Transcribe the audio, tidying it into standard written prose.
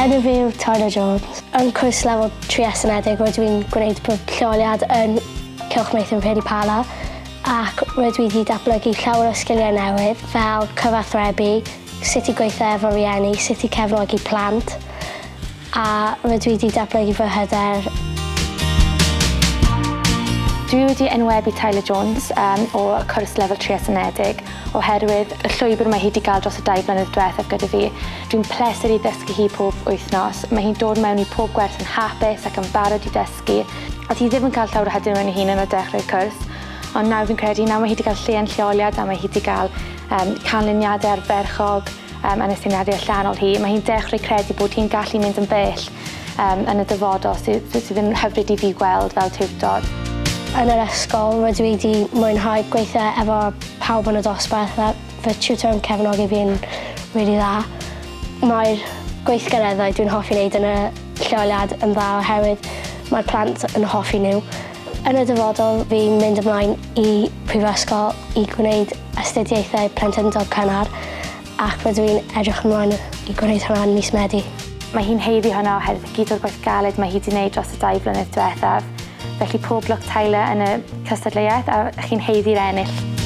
Enw fi yw Tyler Jones. Yn cwrs lefel 3 estynedig rydw i'n gwneud lleoliad yn Cylch Meithrin Pedi Pala ac rydw i wedi datblygu llawer o sgiliau newydd fel cyfathrebu, sut i gweithio efo rieni, sut i cefnogi plant a rydw i wedi datblygu fy hyder. Dwi wedi enwebu Tyler Jones o cwrs lefel 3 estynedig oherwydd y llwybr mae hi wedi cael dros y 2 blynedd diwethaf gyda fi. Dwi'n pleser i ddysgu hi pob wythnos. Mae hi'n dod mewn i pob gwerth yn hapus ac yn barod i dysgu. Oedd hi ddim yn cael llawer o hyder mewn ei hun yn o dechrau'r cwrs, ond nawr fi'n credu nawr mae hi wedi cael llen lleoliad a mae hi wedi cael canlyniadau arferchog yn y syniadau allanol hi. Mae hi'n dechrau credu bod hi'n gallu mynd yn bell yn y dyfodol sydd yn hyfryd i fi gweld fel tiwtor. Yn yr ysgol, rydw i wedi mwynhau gweithio efo pawb yn y dosbarth a fy tiwtor yn cefnogi fi'n rili dda. Mae'r gweithgareddau dwi'n hoffi wneud yn y lleoliad yn dda oherwydd mae'r plant yn hoffi nhw. Yn y dyfodol, fi'n mynd ymlaen i prifysgol i gwneud astudiaethau plentyndod cynnar ac rydw i'n edrych ymlaen i gwneud hwnna yn mis Medi. Mae hi'n heiddi hwnna oherwydd gyd o'r gwaith galed mae hi wedi gwneud dros y 2 blynedd diwethaf. Felly pob lwc Tyler yn y cystadleuaeth a chi'n heiddi'r ennill.